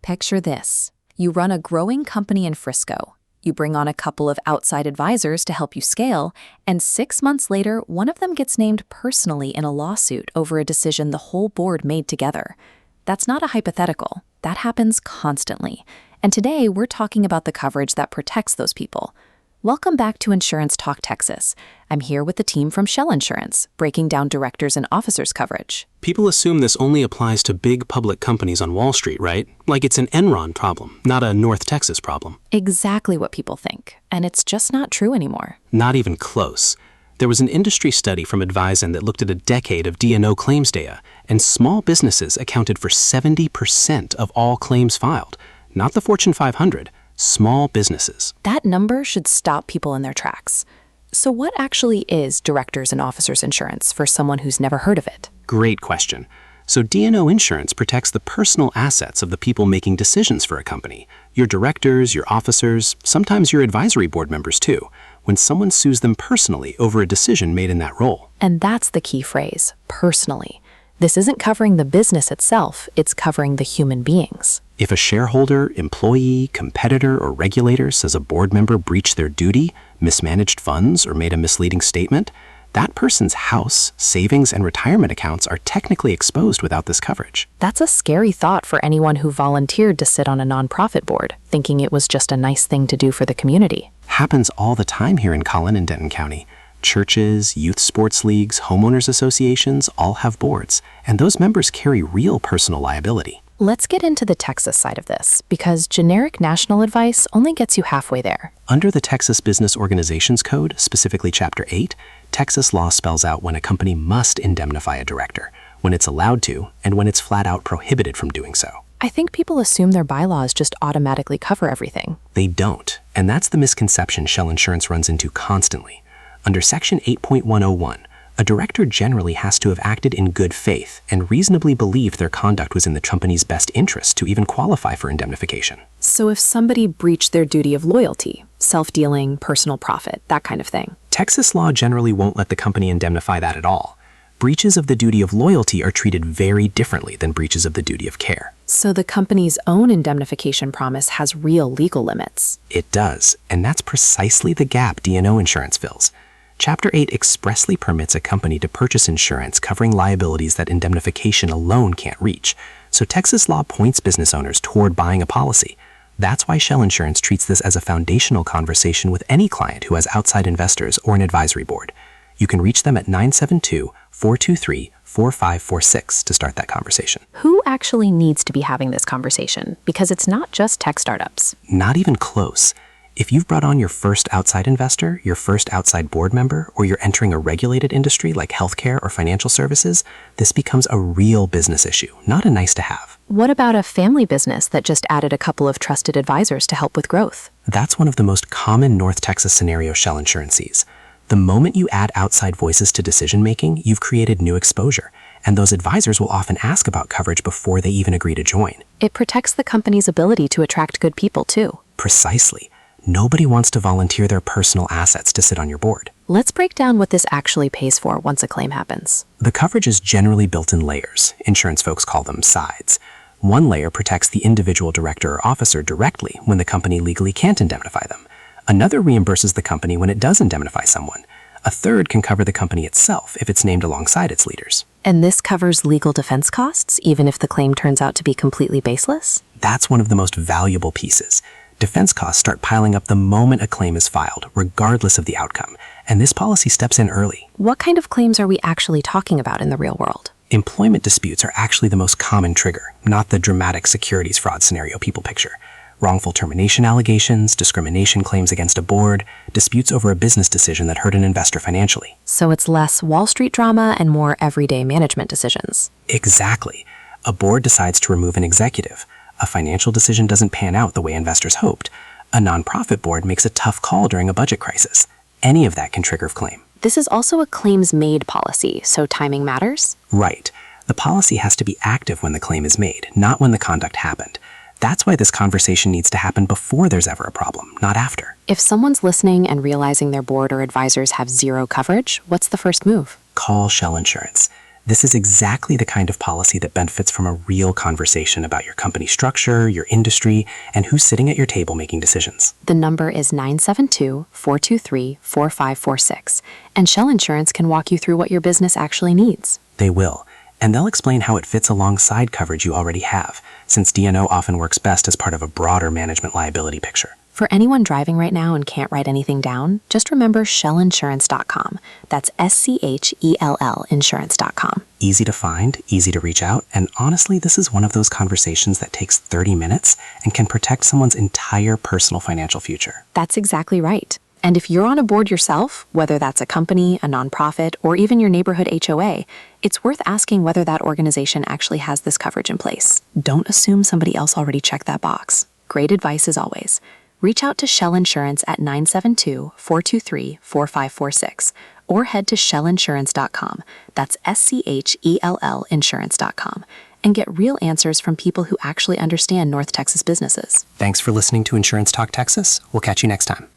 Picture this. You run a growing company in Frisco. You bring on a couple of outside advisors to help you scale, and 6 months later, one of them gets named personally in a lawsuit over a decision the whole board made together. That's not a hypothetical. That happens constantly. And today, we're talking about the coverage that protects those people. Welcome back to Insurance Talk Texas. I'm here with the team from Schell Insurance, breaking down directors and officers coverage. People assume this only applies to big public companies on Wall Street, right? Like it's an Enron problem, not a North Texas problem. Exactly what people think, and it's just not true anymore. Not even close. There was an industry study from Advisen that looked at a decade of D&O claims data, and small businesses accounted for 70% of all claims filed. Not the Fortune 500. Small businesses. That number should stop people in their tracks. So what actually is directors and officers insurance for someone who's never heard of it? Great question. So D&O insurance protects the personal assets of the people making decisions for a company. Your directors, your officers, sometimes your advisory board members too, when someone sues them personally over a decision made in that role. And that's the key phrase, personally. This isn't covering the business itself, it's covering the human beings. If a shareholder, employee, competitor, or regulator says a board member breached their duty, mismanaged funds, or made a misleading statement, that person's house, savings, and retirement accounts are technically exposed without this coverage. That's a scary thought for anyone who volunteered to sit on a nonprofit board, thinking it was just a nice thing to do for the community. Happens all the time here in Collin and Denton County. Churches, youth sports leagues, homeowners associations all have boards, and those members carry real personal liability. Let's get into the Texas side of this, because generic national advice only gets you halfway there. Under the Texas Business Organizations Code, specifically Chapter 8, Texas law spells out when a company must indemnify a director, when it's allowed to, and when it's flat out prohibited from doing so. I think people assume their bylaws just automatically cover everything. They don't, and that's the misconception Schell Insurance runs into constantly. Under Section 8.101, a director generally has to have acted in good faith and reasonably believed their conduct was in the company's best interest to even qualify for indemnification. So if somebody breached their duty of loyalty, self-dealing, personal profit, that kind of thing. Texas law generally won't let the company indemnify that at all. Breaches of the duty of loyalty are treated very differently than breaches of the duty of care. So the company's own indemnification promise has real legal limits. It does, and that's precisely the gap D&O insurance fills. Chapter 8 expressly permits a company to purchase insurance covering liabilities that indemnification alone can't reach. So Texas law points business owners toward buying a policy. That's why Schell Insurance treats this as a foundational conversation with any client who has outside investors or an advisory board. You can reach them at 972-423-4546 to start that conversation. Who actually needs to be having this conversation? Because it's not just tech startups. Not even close. If you've brought on your first outside investor, your first outside board member, or you're entering a regulated industry like healthcare or financial services, this becomes a real business issue, not a nice to have. What about a family business that just added a couple of trusted advisors to help with growth? That's one of the most common North Texas scenarios Schell Insurance sees. The moment you add outside voices to decision-making, you've created new exposure, and those advisors will often ask about coverage before they even agree to join. It protects the company's ability to attract good people, too. Precisely. Nobody wants to volunteer their personal assets to sit on your board. Let's break down what this actually pays for once a claim happens. The coverage is generally built in layers. Insurance folks call them sides. One layer protects the individual director or officer directly when the company legally can't indemnify them. Another reimburses the company when it does indemnify someone. A third can cover the company itself if it's named alongside its leaders. And this covers legal defense costs, even if the claim turns out to be completely baseless? That's one of the most valuable pieces. Defense costs start piling up the moment a claim is filed, regardless of the outcome, and this policy steps in early. What kind of claims are we actually talking about in the real world? Employment disputes are actually the most common trigger, not the dramatic securities fraud scenario people picture. Wrongful termination allegations, discrimination claims against a board, disputes over a business decision that hurt an investor financially. So it's less Wall Street drama and more everyday management decisions. Exactly. A board decides to remove an executive. A financial decision doesn't pan out the way investors hoped. A nonprofit board makes a tough call during a budget crisis. Any of that can trigger a claim. This is also a claims-made policy, so timing matters? Right. The policy has to be active when the claim is made, not when the conduct happened. That's why this conversation needs to happen before there's ever a problem, not after. If someone's listening and realizing their board or advisors have zero coverage, what's the first move? Call Schell Insurance. This is exactly the kind of policy that benefits from a real conversation about your company structure, your industry, and who's sitting at your table making decisions. The number is 972-423-4546, and Schell Insurance can walk you through what your business actually needs. They will, and they'll explain how it fits alongside coverage you already have, since D&O often works best as part of a broader management liability picture. For anyone driving right now and can't write anything down, just remember SchellInsurance.com. That's SCHELL Insurance.com. Easy to find, easy to reach out, and honestly, this is one of those conversations that takes 30 minutes and can protect someone's entire personal financial future. That's exactly right. And if you're on a board yourself, whether that's a company, a nonprofit, or even your neighborhood HOA, it's worth asking whether that organization actually has this coverage in place. Don't assume somebody else already checked that box. Great advice as always. Reach out to Schell Insurance at 972-423-4546 or head to SchellInsurance.com. That's SCHELL Insurance.com and get real answers from people who actually understand North Texas businesses. Thanks for listening to Insurance Talk Texas. We'll catch you next time.